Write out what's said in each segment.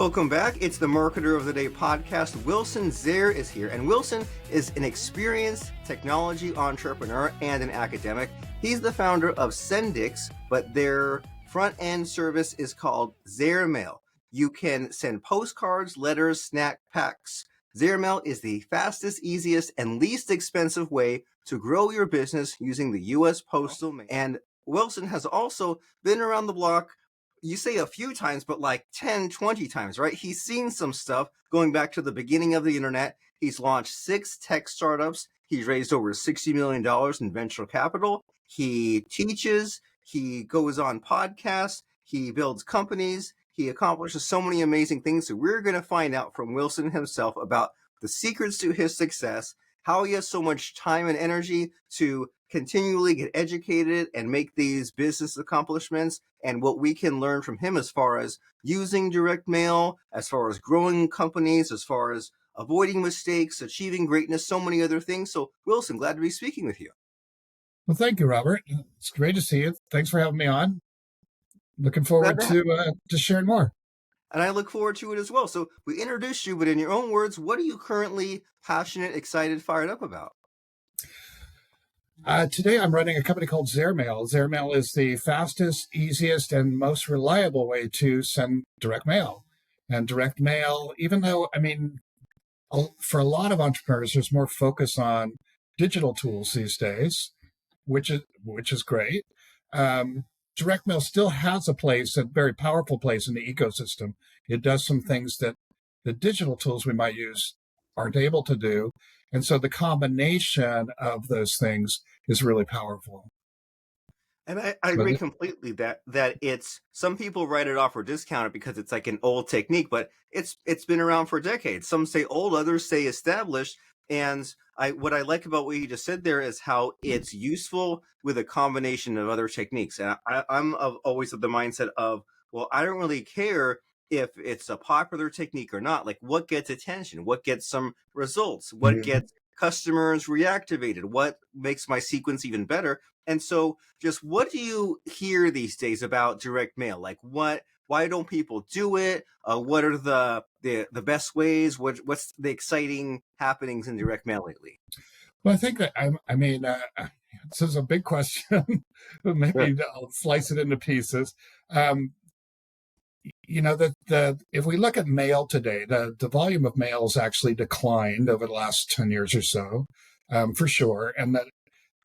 Welcome back. It's the Marketer of the Day podcast. Wilson Zehr is here, and Wilson is an experienced technology entrepreneur and an academic. He's the founder of Cendix, but their front-end service is called Zairmail. You can send postcards, letters, snack packs. Zairmail is the fastest, easiest, and least expensive way to grow your business using the U.S. postal mail. And Wilson has also been around the block, you say a few times, but like 10, 20 times, right? He's seen some stuff going back to the beginning of the internet. He's launched 6 tech startups. He's raised over $60 million in venture capital. He teaches, he goes on podcasts, he builds companies, he accomplishes so many amazing things. So we're going to find out from Wilson himself about the secrets to his success, how he has so much time and energy to continually get educated and make these business accomplishments, and what we can learn from him as far as using direct mail, as far as growing companies, as far as avoiding mistakes, achieving greatness, so many other things. So Wilson, glad to be speaking with you. Well, thank you, Robert. It's great to see you. Thanks for having me on. Looking forward to sharing more. And I look forward to it as well. So we introduced you, but in your own words, what are you currently passionate, excited, fired up about? Today, I'm running a company called Zairmail. Zairmail is the fastest, easiest, and most reliable way to send direct mail. And direct mail, even though, for a lot of entrepreneurs, there's more focus on digital tools these days, which is great. Direct mail still has a place, a very powerful place in the ecosystem. It does some things that the digital tools we might use aren't able to do. And so the combination of those things is really powerful. And I agree completely that it's, some people write it off or discount it because it's like an old technique, but it's been around for decades. Some say old, others say established. And what I like about what you just said there is how it's useful with a combination of other techniques. And I'm always of the mindset of, well, I don't really care if it's a popular technique or not. Like, what gets attention? What gets some results? What gets customers reactivated? What makes my sequence even better? And so just what do you hear these days about direct mail? Like, why don't people do it? What are the best ways? What's the exciting happenings in direct mail lately? Well, I think that, this is a big question. Maybe I'll slice it into pieces. If we look at mail today, the volume of mail has actually declined over the last 10 years or so, for sure.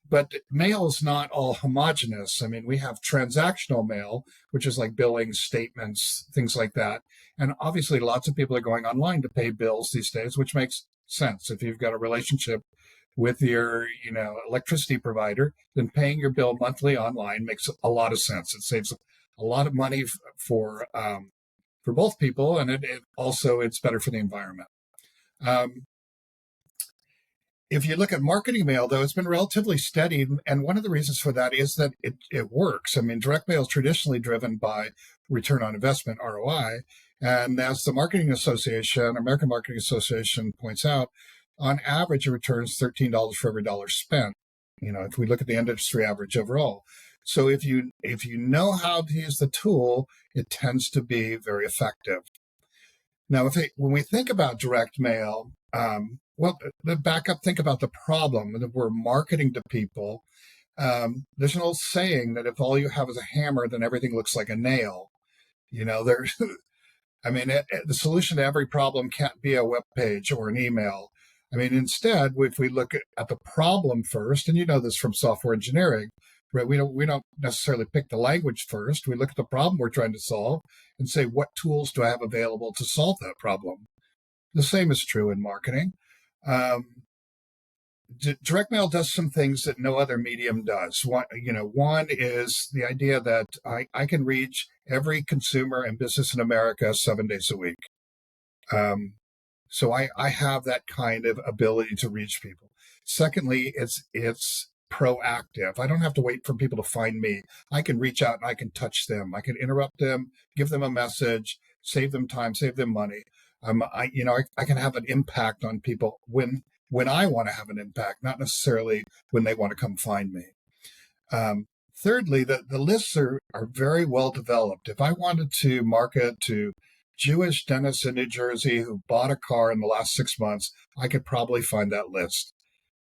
But mail is not all homogenous. I mean, we have transactional mail, which is like billing, statements, things like that. And obviously, lots of people are going online to pay bills these days, which makes sense. If you've got a relationship with your, electricity provider, then paying your bill monthly online makes a lot of sense. It saves a lot of money for both people, and it's better for the environment. If you look at marketing mail, though, it's been relatively steady, and one of the reasons for that is that it works. I mean, direct mail is traditionally driven by return on investment, ROI, and as the American Marketing Association points out, on average, it returns $13 for every dollar spent. If we look at the industry average overall. So if you know how to use the tool, it tends to be very effective. Now, when we think about direct mail, back up, think about the problem that we're marketing to people. There's an old saying that if all you have is a hammer, then everything looks like a nail. The solution to every problem can't be a web page or an email. Instead, if we look at the problem first, and you know this from software engineering, right? We don't necessarily pick the language first. We look at the problem we're trying to solve and say, what tools do I have available to solve that problem? The same is true in marketing. Direct mail does some things that no other medium does. One is the idea that I can reach every consumer and business in America 7 days a week. So I have that kind of ability to reach people. Secondly, it's proactive. I don't have to wait for people to find me. I can reach out and I can touch them. I can interrupt them, give them a message, save them time, save them money. I can have an impact on people when I want to have an impact, not necessarily when they want to come find me. Thirdly, the lists are very well developed. If I wanted to market to Jewish dentist in New Jersey who bought a car in the last 6 months, I could probably find that list.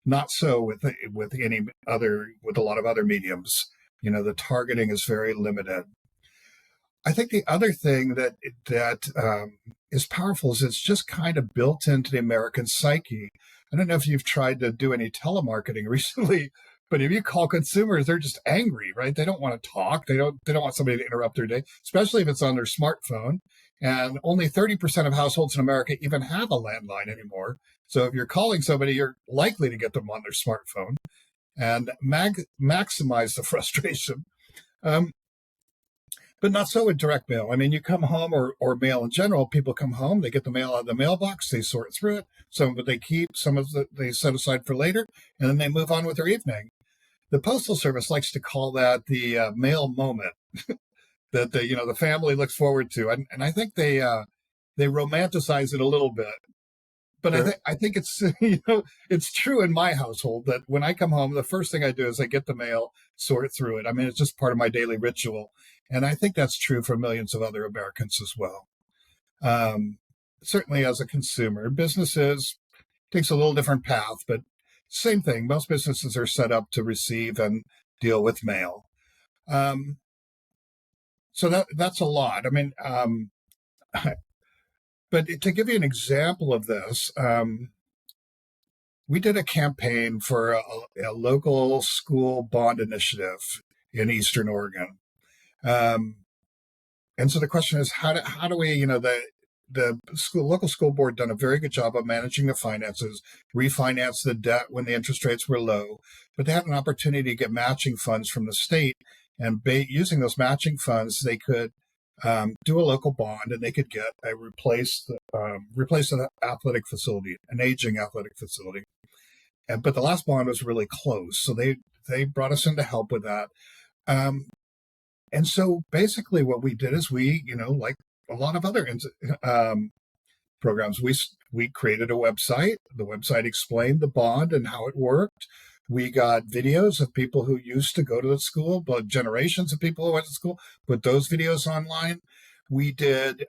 Not so with any other, with a lot of other mediums. The targeting is very limited. I think the other thing that is powerful is it's just kind of built into the American psyche. I don't know if you've tried to do any telemarketing recently, but if you call consumers, they're just angry, right? They don't want to talk. They don't want somebody to interrupt their day, especially if it's on their smartphone. And only 30% of households in America even have a landline anymore. So if you're calling somebody, you're likely to get them on their smartphone and maximize the frustration. But not so with direct mail. I mean, you come home or mail in general, people come home, they get the mail out of the mailbox, they sort through it. Some of it they keep, some of it they set aside for later, and then they move on with their evening. The Postal Service likes to call that the mail moment that the family looks forward to. And I think they romanticize it a little bit. But sure. I think it's it's true in my household that when I come home, the first thing I do is I get the mail, sort through it. I mean, it's just part of my daily ritual, and I think that's true for millions of other Americans as well. Certainly, as a consumer, businesses takes a little different path, but same thing. Most businesses are set up to receive and deal with mail. So that's a lot. I mean. But to give you an example of this, we did a campaign for a local school bond initiative in Eastern Oregon. And so the question is, how do we, the local school board done a very good job of managing the finances, refinance the debt when the interest rates were low, but they had an opportunity to get matching funds from the state, and using those matching funds, they could do a local bond, and they could get replace an athletic facility, an aging athletic facility. But the last bond was really close, so they brought us in to help with that. And so basically, what we did is we, like a lot of other programs, we created a website. The website explained the bond and how it worked. We got videos of people who used to go to the school, but generations of people who went to school, put those videos online. We did,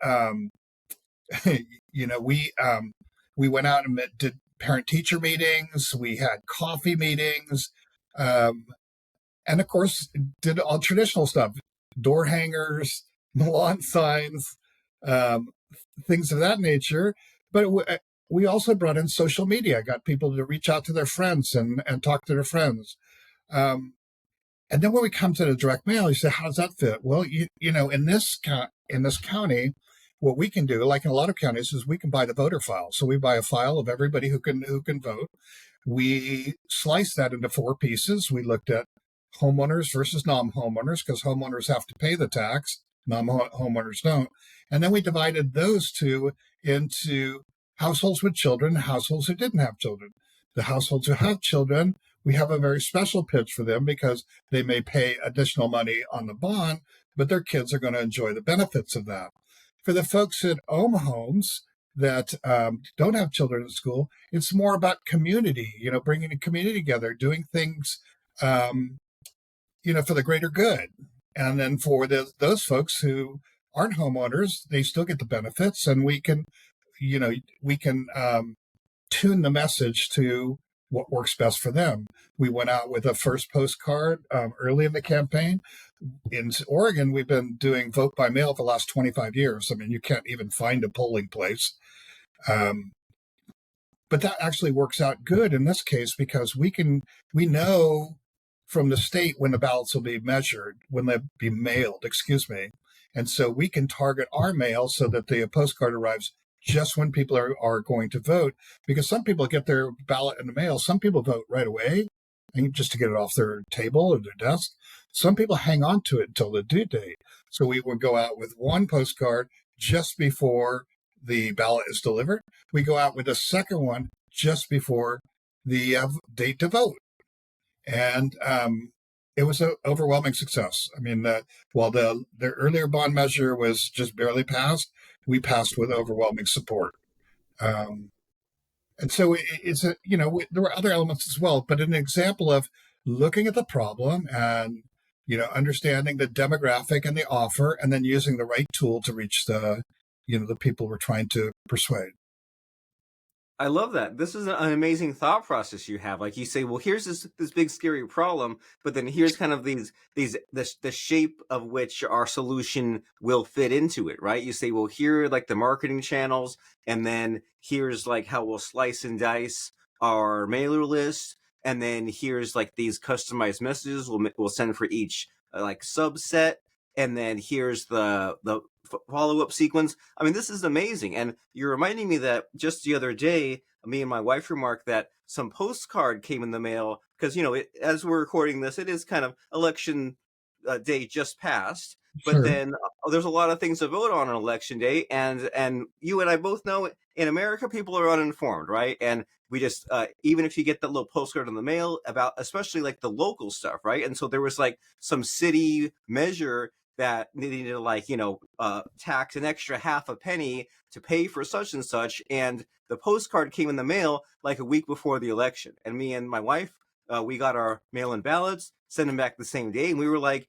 we went out and did parent-teacher meetings. We had coffee meetings. And of course, did all traditional stuff, door hangers, lawn signs, things of that nature. But we also brought in social media, got people to reach out to their friends and talk to their friends. And then when we come to the direct mail, you say, how does that fit? Well, in this county, what we can do, like in a lot of counties, is we can buy the voter file. So we buy a file of everybody who can vote. We slice that into 4 pieces. We looked at homeowners versus non-homeowners, because homeowners have to pay the tax, non-homeowners don't. And then we divided those two into households with children, households who didn't have children. The households who have children, we have a very special pitch for them because they may pay additional money on the bond, but their kids are going to enjoy the benefits of that. For the folks that own homes that don't have children in school, it's more about community, bringing the community together, doing things, for the greater good. And then for those folks who aren't homeowners, they still get the benefits, and we can tune the message to what works best for them. We went out with a first postcard early in the campaign. In Oregon, we've been doing vote by mail for the last 25 years. I mean, you can't even find a polling place. But that actually works out good in this case, because we know from the state when the ballots will be measured, when they'll be mailed, And so we can target our mail so that the postcard arrives just when people are going to vote, because some people get their ballot in the mail. Some people vote right away, and just to get it off their table or their desk. Some people hang on to it until the due date. So we would go out with one postcard just before the ballot is delivered. We go out with a second one just before the date to vote. And it was an overwhelming success. I mean, while the earlier bond measure was just barely passed, we passed with overwhelming support. And so there were other elements as well, but an example of looking at the problem and, understanding the demographic and the offer, and then using the right tool to reach the the people we're trying to persuade. I love that. This is an amazing thought process you have. Like you say, well, here's this big scary problem, but then here's kind of the shape of which our solution will fit into it, right? You say, well, here are like the marketing channels, and then here's like how we'll slice and dice our mailer list, and then here's like these customized messages we'll send for each like subset, and then here's the follow up sequence. I mean, this is amazing. And you're reminding me that just the other day, me and my wife remarked that some postcard came in the mail because, as we're recording this, it is kind of election day just passed. But Sure. then there's a lot of things to vote on election day, and you and I both know in America people are uninformed, right? And we just even if you get that little postcard in the mail about especially like the local stuff, right? And so there was like some city measure that needed to like tax an extra half a penny to pay for such and such, and the postcard came in the mail like a week before the election, and me and my wife, we got our mail-in ballots, sent them back the same day, and we were like,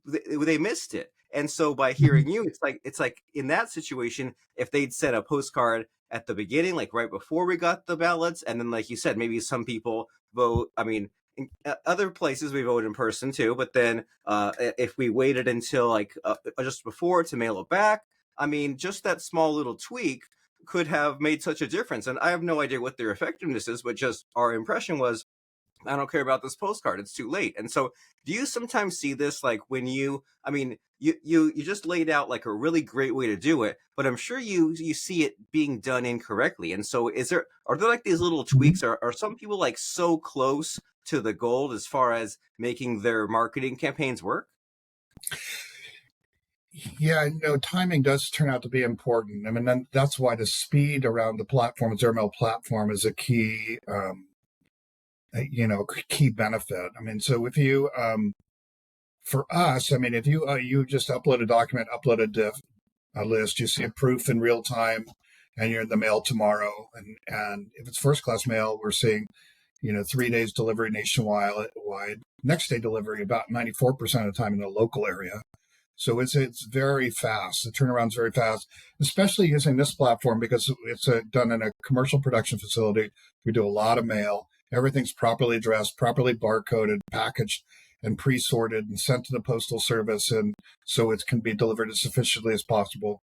they missed it. And so by Mhm. hearing you, it's like in that situation, if they'd sent a postcard at the beginning, like right before we got the ballots, and then like you said, maybe some people vote. I mean, in other places we vote in person too, but then if we waited until like just before to mail it back, I mean, just that small little tweak could have made such a difference. And I have no idea what their effectiveness is, but just our impression was I don't care about this postcard. It's too late. And so, do you sometimes see this like when I mean, you just laid out like a really great way to do it, but I'm sure you see it being done incorrectly. And so, are there like these little Mhm. tweaks? Are some people like so close to the goal as far as making their marketing campaigns work? Yeah, timing does turn out to be important. I mean, that's why the speed around the platform, Zairmail platform, is a key, key benefit. I mean, so if you, for us, I mean, if you just upload a document, upload a list, you see a proof in real time, and you're in the mail tomorrow. And if it's first class mail, we're seeing 3 days delivery nationwide, next day delivery about 94% of the time in the local area. So it's very fast. The turnaround's very fast, especially using this platform because it's done in a commercial production facility. We do a lot of mail. Everything's properly addressed, properly barcoded, packaged, and pre-sorted and sent to the postal service, and so it can be delivered as efficiently as possible.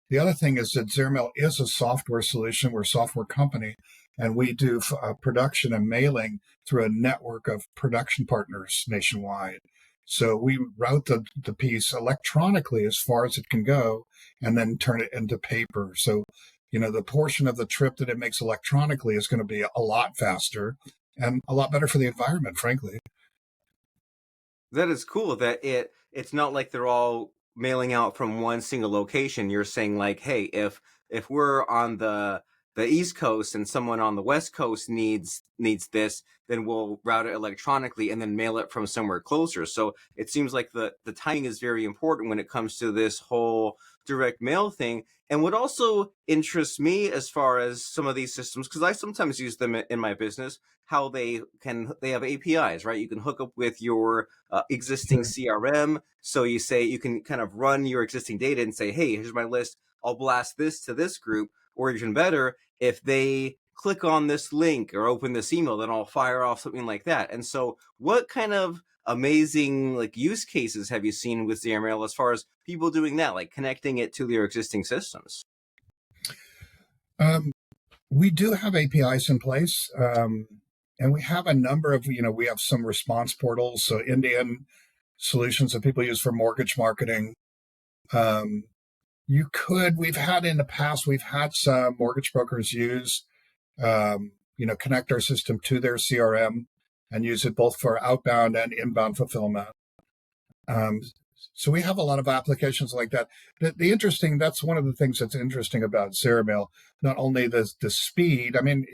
The other thing is that Zairmail is a software solution. We're a software company, and we do production and mailing through a network of production partners nationwide. So we route the piece electronically as far as it can go and then turn it into paper. So, the portion of the trip that it makes electronically is going to be a lot faster and a lot better for the environment, frankly. That is cool that it's not like they're all mailing out from one single location. You're saying like, hey, if we're on the East Coast and someone on the West Coast needs this, then we'll route it electronically and then mail it from somewhere closer. So it seems like the timing is very important when it comes to this whole direct mail thing. And what also interests me as far as some of these systems, because I sometimes use them in my business, how they have APIs, right? You can hook up with your existing Sure. CRM. So you say you can kind of run your existing data and say, hey, here's my list. I'll blast this to this group. Or even better, if they click on this link or open this email, then I'll fire off something like that. And so, what kind of amazing like use cases have you seen with Zairmail as far as people doing that, like connecting it to their existing systems? Um, we do have APIs in place, and we have a number of, we have some response portals, so Indian solutions that people use for mortgage marketing. Um, we've had in the past, we've had some mortgage brokers use, connect our system to their CRM and use it both for outbound and inbound fulfillment. Um, so we have a lot of applications like that. That's one of the things that's interesting about Zairmail, not only the speed. I mean,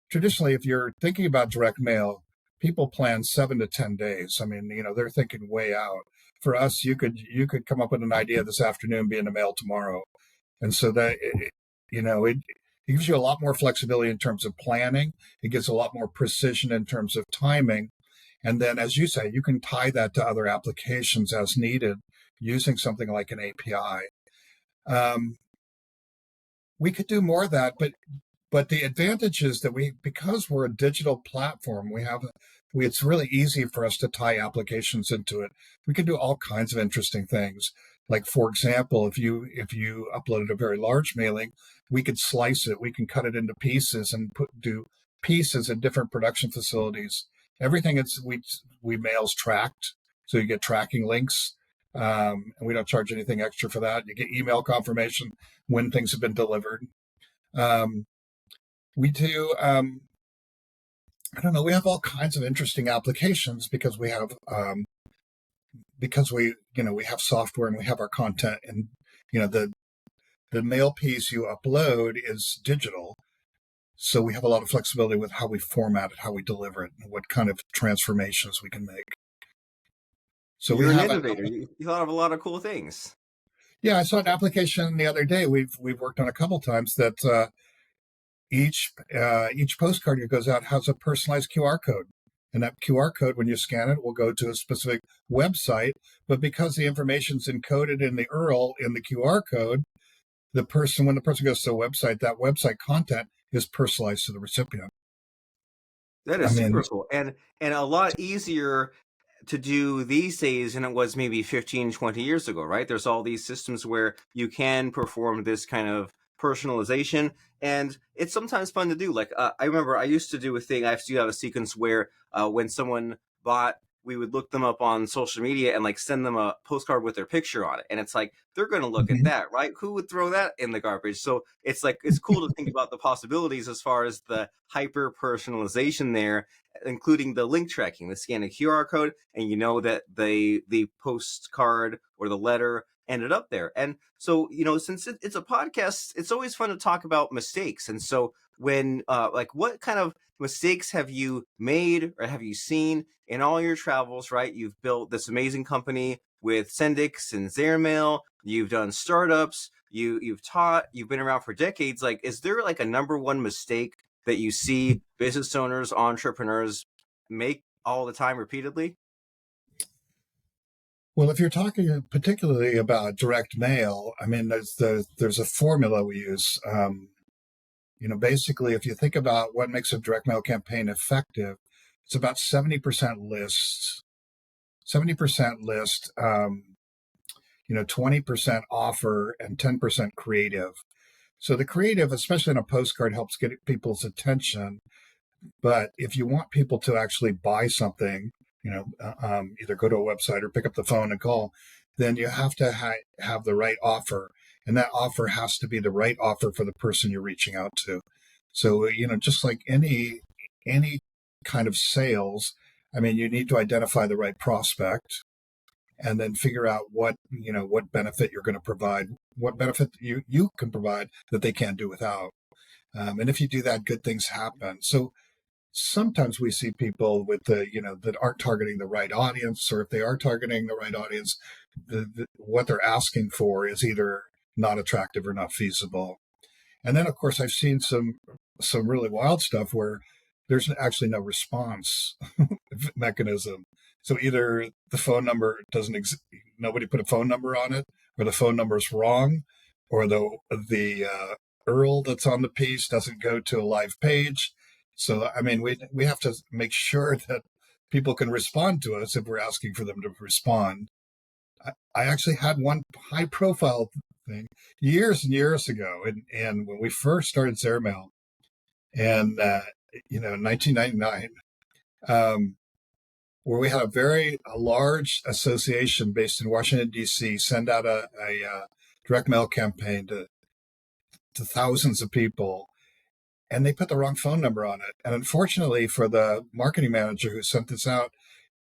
traditionally, if you're thinking about direct mail, people plan 7 to 10 days. I mean, they're thinking way out. For us, you could come up with an idea this afternoon, be in the mail tomorrow, and so it gives you a lot more flexibility in terms of planning. It gives a lot more precision in terms of timing, and then, as you say, you can tie that to other applications as needed using something like an API. Um, we could do more of that, but the advantage is that because we're a digital platform, it's really easy for us to tie applications into it. We can do all kinds of interesting things. Like, for example, if you uploaded a very large mailing, we could slice it. We can cut it into pieces and do pieces in different production facilities. Everything we mail's tracked, so you get tracking links, and we don't charge anything extra for that. You get email confirmation when things have been delivered. Um, we do, I don't know, we have all kinds of interesting applications because we have software and we have our content, and, the mail piece you upload is digital. So we have a lot of flexibility with how we format it, how we deliver it, and what kind of transformations we can make. So we You're an have innovator. You thought of a lot of cool things. yeah, I saw an application the other day. We've worked on a couple times that each postcard that goes out has a personalized QR code. And that QR code, when you scan it, will go to a specific website. But because the information's encoded in the URL in the QR code, when the person goes to the website, that website content is personalized to the recipient. That I is mean, super cool, and a lot easier to do these days than it was maybe 15, 20 years ago, right? There's all these systems where you can perform this kind of personalization, and it's sometimes fun to do. Like, I remember I used to do a thing, I used to have a sequence where when someone bought, we would look them up on social media and like send them a postcard with their picture on it. And it's like, they're going to look at mhm. that, right? Who would throw that in the garbage? So it's like, it's cool to think about the possibilities as far as the hyper personalization there, including the link tracking, the scan a QR code, and you know that the postcard or the letter ended up there. And so, since it's a podcast, it's always fun to talk about mistakes. And so when like, what kind of mistakes have you made or have you seen in all your travels, right? You've built this amazing company with Cendix and Zairmail, you've done startups, you've taught, you've been around for decades. Like, is there like a number one mistake that you see business owners, entrepreneurs make all the time repeatedly? Well, if you're talking particularly about direct mail, I mean, there's a formula we use. Basically, if you think about what makes a direct mail campaign effective, it's about 70% lists, 70% list, 20% offer, and 10% creative. So the creative, especially in a postcard, helps get people's attention. But if you want people to actually buy something, either go to a website or pick up the phone and call, then you have to have the right offer. And that offer has to be the right offer for the person you're reaching out to. So, just like any kind of sales, I mean, you need to identify the right prospect and then figure out what benefit you're going to provide, what benefit you can provide that they can't do without. And if you do that, good things happen. So sometimes we see people that aren't targeting the right audience, or if they are targeting the right audience, what they're asking for is either not attractive or not feasible. And then, of course, I've seen some really wild stuff where there's actually no response mechanism. So either the phone number doesn't exist, nobody put a phone number on it, or the phone number is wrong, or the URL that's on the piece doesn't go to a live page. So, I mean, we have to make sure that people can respond to us if we're asking for them to respond. I actually had one high profile thing years and years ago, and when we first started Zairmail, and 1999, where we had a large association based in Washington D.C. send out a direct mail campaign to thousands of people, and they put the wrong phone number on it. And unfortunately for the marketing manager who sent this out,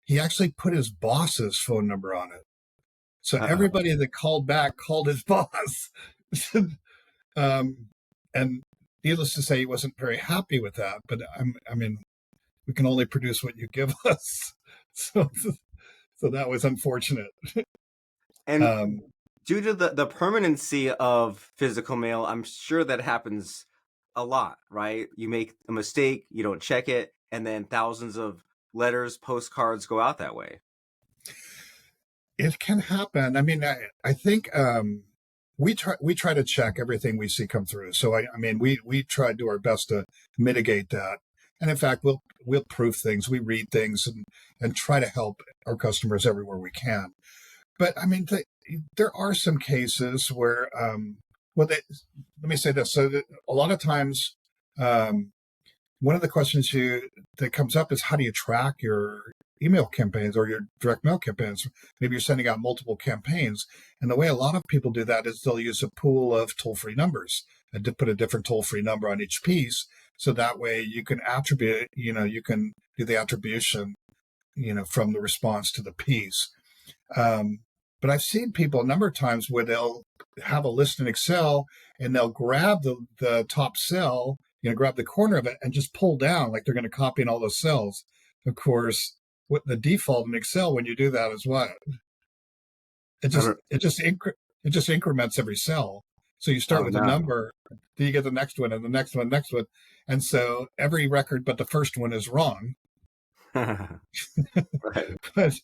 he actually put his boss's phone number on it. So Uh-oh. everybody that called back called his boss. And needless to say, he wasn't very happy with that. But I mean, we can only produce what you give us. So, so that was unfortunate. And Um, due to the permanency of physical mail, I'm sure that happens a lot, right? You make a mistake, you don't check it, and then thousands of letters, postcards go out that way. it can happen. I mean, I think we try to check everything we see come through. So I mean, we try to do our best to mitigate that. And in fact, we'll proof things, we read things, and try to help our customers everywhere we can. But I mean, there are some cases where, let me say this. So that a lot of times, um, one of the questions that comes up is, how do you track your email campaigns or your direct mail campaigns? Maybe you're sending out multiple campaigns. And the way a lot of people do that is they'll use a pool of toll-free numbers and to put a different toll-free number on each piece. So that way you can attribute, you can do the attribution, from the response to the piece. But I've seen people a number of times where they'll have a list in Excel and they'll grab the top cell, grab the corner of it and just pull down like they're going to copy in all those cells. Of course, what the default in Excel when you do that is what? It just increments every cell. So you start with a number, then you get the next one and the next one, next one. And so every record but the first one is wrong. Right. But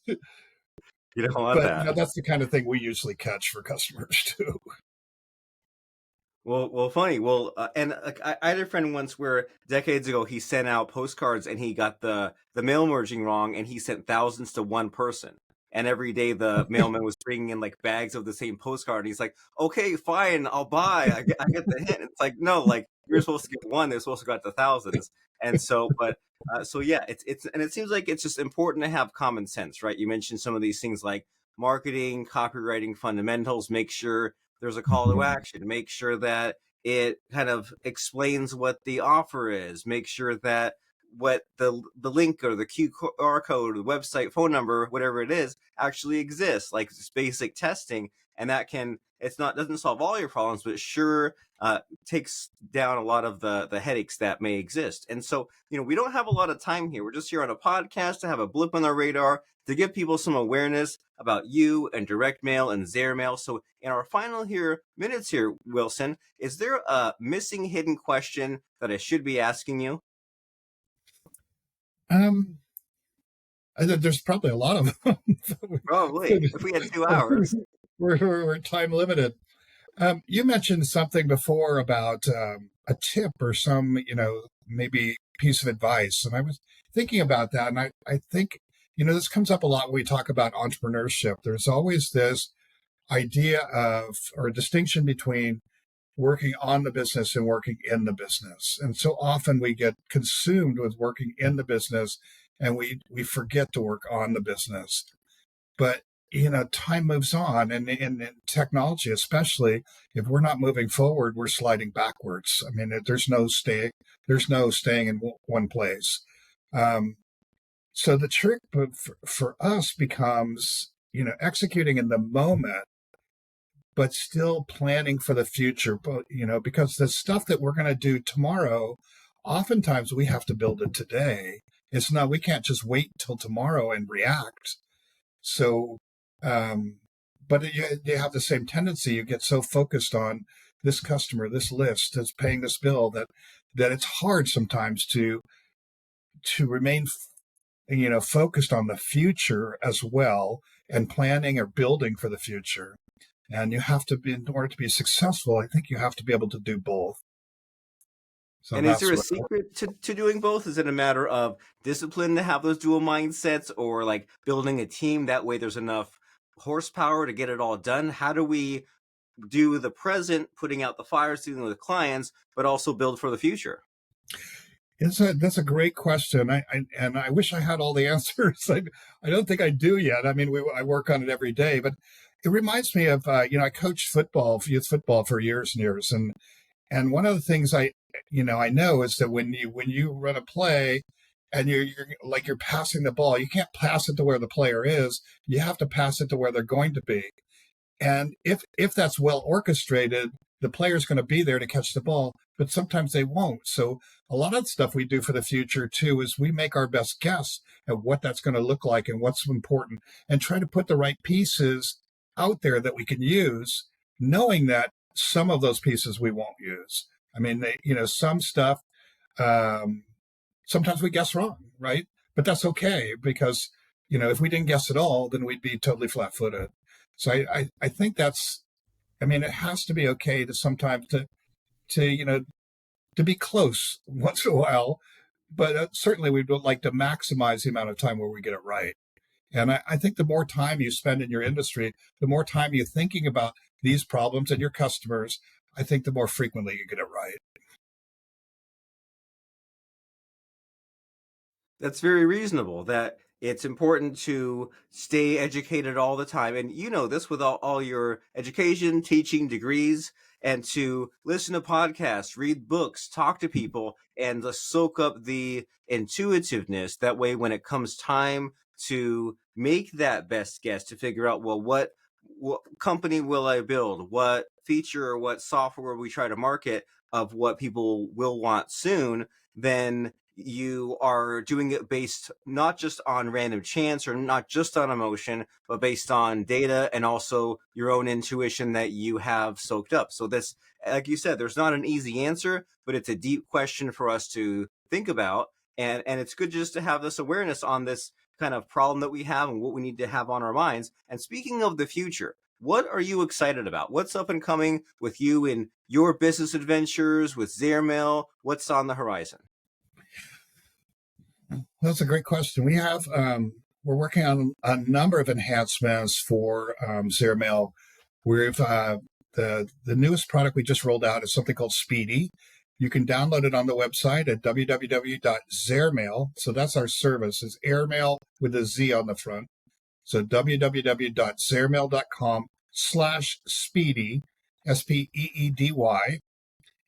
You don't want that. That's the kind of thing we usually catch for customers too. Well, funny. Well, and I had a friend once where decades ago he sent out postcards and he got the mail merging wrong, and he sent thousands to one person. And every day the mailman was bringing in like bags of the same postcard. And he's like, "Okay, fine, I'll buy. I get the hint." It's like, no, like you're supposed to get one. They're supposed to go out to thousands. And so, but so yeah, it's and it seems like it's just important to have common sense, right? You mentioned some of these things like marketing, copywriting fundamentals. Make sure there's a call to action. Make sure that it kind of explains what the offer is. Make sure that what the link or the QR code, or the website, phone number, whatever it is, actually exists. Like just basic testing, and that doesn't solve all your problems, but it sure takes down a lot of the headaches that may exist. And so, we don't have a lot of time here. We're just here on a podcast to have a blip on our radar, to give people some awareness about you and direct mail and Zairmail. So in our final minutes here, Wilson, is there a missing hidden question that I should be asking you? There's probably a lot of them. Probably. If we had 2 hours. We're time limited. You mentioned something before about a tip or some, maybe piece of advice. And I was thinking about that. And I think, this comes up a lot when we talk about entrepreneurship. There's always this idea of, or a distinction between working on the business and working in the business. And so often we get consumed with working in the business and we forget to work on the business. But, time moves on, and in technology, especially, if we're not moving forward, we're sliding backwards. I mean, there's no staying in one place. So the trick for us becomes, executing in the moment, but still planning for the future. But, because the stuff that we're going to do tomorrow, oftentimes we have to build it today. We can't just wait till tomorrow and react. So, but you have the same tendency. You get so focused on this customer, this list, that's paying this bill, that it's hard sometimes to remain focused on the future as well, and planning or building for the future. And you have to be, in order to be successful, I think you have to be able to do both. So and is there a secret to doing both? Is it a matter of discipline to have those dual mindsets, or like building a team that way there's enough horsepower to get it all done? How do we do the present, putting out the fires, dealing with clients, but also build for the future? That's a great question. I wish I had all the answers. I don't think I do yet. I mean, I work on it every day, but it reminds me of, I coached youth football for years and years. And one of the things I know is that when you run a play and you're passing the ball, you can't pass it to where the player is. You have to pass it to where they're going to be. And if that's well orchestrated, the player's going to be there to catch the ball, but sometimes they won't. So a lot of the stuff we do for the future too is we make our best guess at what that's going to look like and what's important, and try to put the right pieces out there that we can use, knowing that some of those pieces we won't use. I mean, some stuff, sometimes we guess wrong, right? But that's okay, because, if we didn't guess at all, then we'd be totally flat-footed. So I think that's I mean, it has to be okay to sometimes to to be close once in a while, but certainly we would like to maximize the amount of time where we get it right. And I think the more time you spend in your industry, the more time you're thinking about these problems and your customers, I think the more frequently you get it right. That's very reasonable, that it's important to stay educated all the time. And you know this with all your education, teaching, degrees, and to listen to podcasts, read books, talk to people, and to soak up the intuitiveness. That way, when it comes time to make that best guess, to figure out, well, what company will I build? What feature or what software we try to market of what people will want soon, then you are doing it based not just on random chance or not just on emotion, but based on data and also your own intuition that you have soaked up. So this, like you said, there's not an easy answer, but it's a deep question for us to think about. And it's good just to have this awareness on this kind of problem that we have and what we need to have on our minds. And speaking of the future, what are you excited about? What's up and coming with you in your business adventures with Zairmail? What's on the horizon? That's a great question. We're working on a number of enhancements for Zairmail. We've the newest product we just rolled out is something called Speedy. You can download it on the website at www.zairmail. So that's our service. It's airmail with a Z on the front. So www.zairmail.com/speedy, SPEEDY.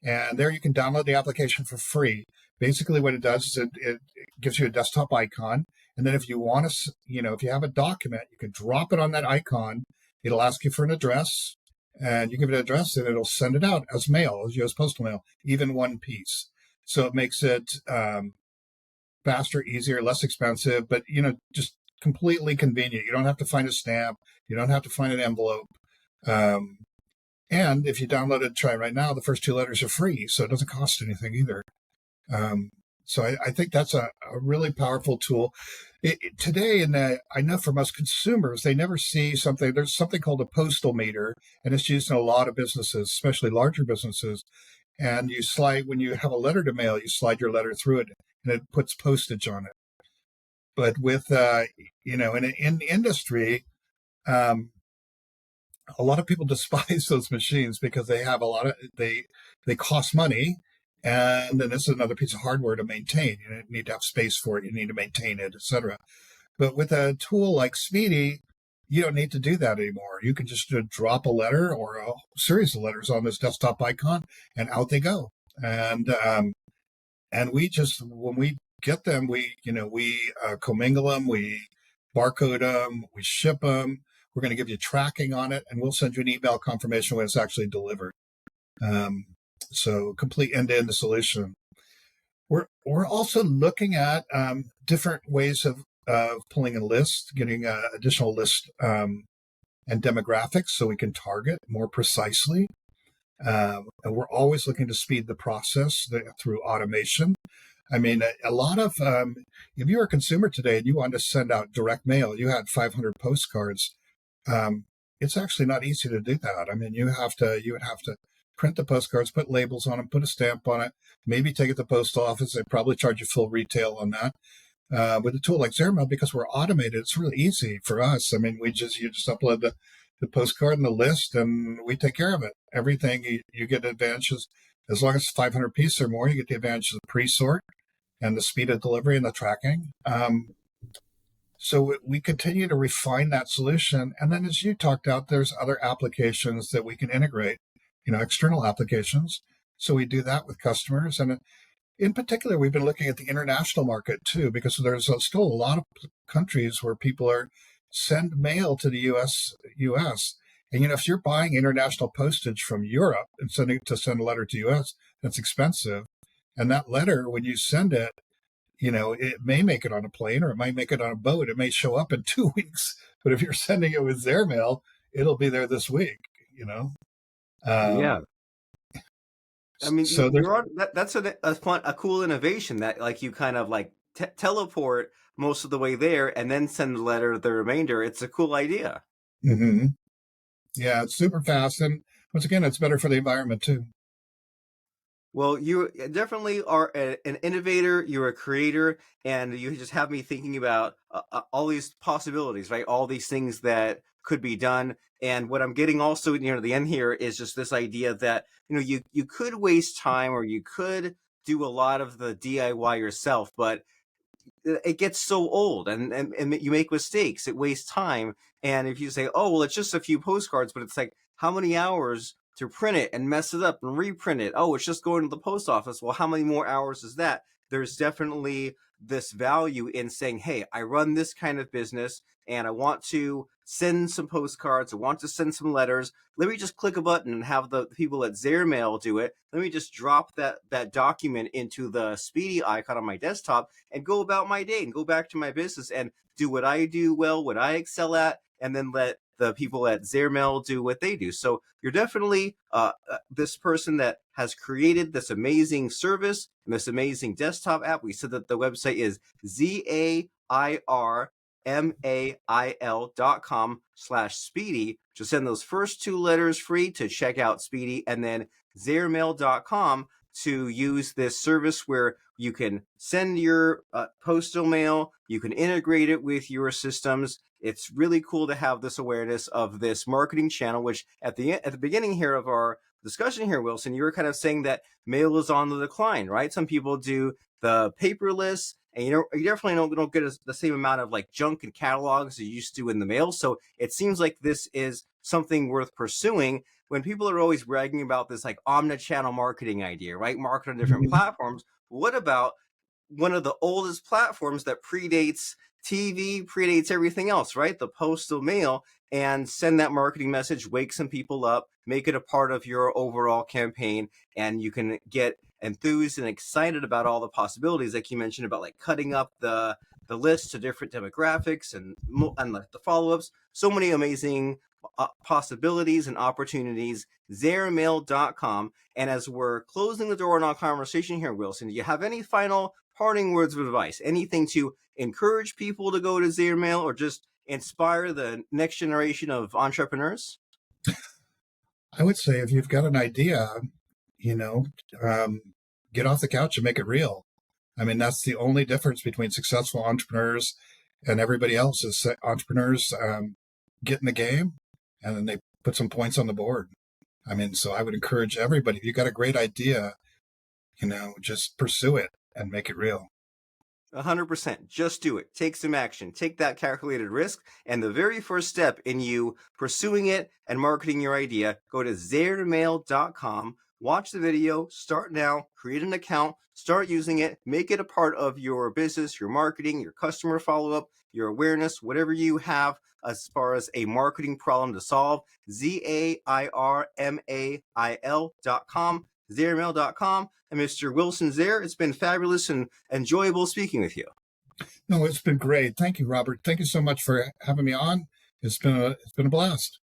And there you can download the application for free. Basically, what it does is it gives you a desktop icon. And then if you want to, if you have a document, you can drop it on that icon. It'll ask you for an address, and you give it an address, and it'll send it out as mail, as U.S. postal mail, even one piece. So it makes it faster, easier, less expensive, but just completely convenient. You don't have to find a stamp. You don't have to find an envelope. And if you download it, try right now, the first 2 letters are free, so it doesn't cost anything either. So I think that's a really powerful tool. Today, I know for most consumers, they never see something. There's something called a postal meter, and it's used in a lot of businesses, especially larger businesses. And when you have a letter to mail, you slide your letter through it, and it puts postage on it. But with, in industry, a lot of people despise those machines because they cost money, and then this is another piece of hardware to maintain. You need to have space for it, you need to maintain it, etc. But with a tool like Speedy, you don't need to do that anymore. You can just drop a letter or a series of letters on this desktop icon, and out they go. And we just, when we get them, we commingle them, we barcode them, we ship them. We're going to give you tracking on it, and we'll send you an email confirmation when it's actually delivered. So complete end-to-end solution. We're also looking at different ways of pulling a list, getting additional list and demographics so we can target more precisely. And we're always looking to speed the process through automation. I mean, a lot of if you were a consumer today and you wanted to send out direct mail, you had 500 postcards. It's actually not easy to do that. I mean, you would have to print the postcards, put labels on them, put a stamp on it, maybe take it to the post office. They probably charge you full retail on that. With a tool like Zairmail, because we're automated, it's really easy for us. I mean, you just upload the postcard and the list, and we take care of it. Everything you get advantages as long as it's 500 pieces or more. You get the advantages of pre-sort and the speed of delivery and the tracking. So we continue to refine that solution. And then as you talked out, there's other applications that we can integrate, external applications. So we do that with customers. And in particular, we've been looking at the international market too, because there's still a lot of countries where people send mail to the US. And, if you're buying international postage from Europe and send a letter to US, that's expensive. And that letter, when you send it, it may make it on a plane or it might make it on a boat. It may show up in 2 weeks. But if you're sending it with Zairmail, it'll be there this week, Yeah. I mean, So that's a cool innovation that like you kind of like teleport most of the way there and then send the letter the remainder. It's a cool idea. Mm-hmm. Yeah, it's super fast. And once again, it's better for the environment too. Well, you definitely are an innovator. You're a creator, and you just have me thinking about all these possibilities, right? All these things that could be done. And what I'm getting also near the end here is just this idea that you could waste time, or you could do a lot of the DIY yourself, but it gets so old, and you make mistakes, it wastes time. And if you say, oh well, it's just a few postcards, but it's like, how many hours to print it and mess it up and reprint it? Oh, it's just going to the post office. Well, how many more hours is that? There's definitely this value in saying, hey, I run this kind of business and I want to send some postcards, I want to send some letters. Let me just click a button and have the people at Zairmail do it. Let me just drop that document into the speedy icon on my desktop and go about my day and go back to my business and do what I do well, what I excel at, and then let the people at Zairmail do what they do. So you're definitely this person that has created this amazing service and this amazing desktop app. We said that the website is zairmail.com/speedy. Just send those first two letters free to check out Speedy, and then zairmail.com to use this service where you can send your postal mail, you can integrate it with your systems. It's really cool to have this awareness of this marketing channel, which at the beginning here of our discussion here, Wilson, you were kind of saying that mail is on the decline, right? Some people do the paperless, and you definitely don't get the same amount of like junk and catalogs you used to in the mail. So it seems like this is something worth pursuing. When people are always bragging about this like omni-channel marketing idea, right? Market on different Mhm. platforms. What about one of the oldest platforms that predates TV, predates everything else, right? The postal mail, and send that marketing message, wake some people up, make it a part of your overall campaign, and you can get enthused and excited about all the possibilities, like you mentioned about like cutting up the list to different demographics and like the follow-ups. So many amazing possibilities and opportunities. Zairmail.com. And as we're closing the door on our conversation here, Wilson, do you have any final parting words of advice? Anything to encourage people to go to Zairmail, or just inspire the next generation of entrepreneurs? I would say if you've got an idea, you know, um, get off the couch and make it real. I mean, that's the only difference between successful entrepreneurs and everybody else is that entrepreneurs get in the game and then they put some points on the board. I mean, so I would encourage everybody, if you got a great idea, just pursue it and make it real. 100%. Just do it. Take some action. Take that calculated risk. And the very first step in you pursuing it and marketing your idea, go to zairmail.com, watch the video, start now, create an account, start using it, make it a part of your business, your marketing, your customer follow-up, your awareness, whatever you have as far as a marketing problem to solve. Zairmail.com. Zairmail.com. And Mr. Wilson Zehr, it's been fabulous and enjoyable speaking with you. No, it's been great. Thank you, Robert. Thank you so much for having me on. It's been a blast.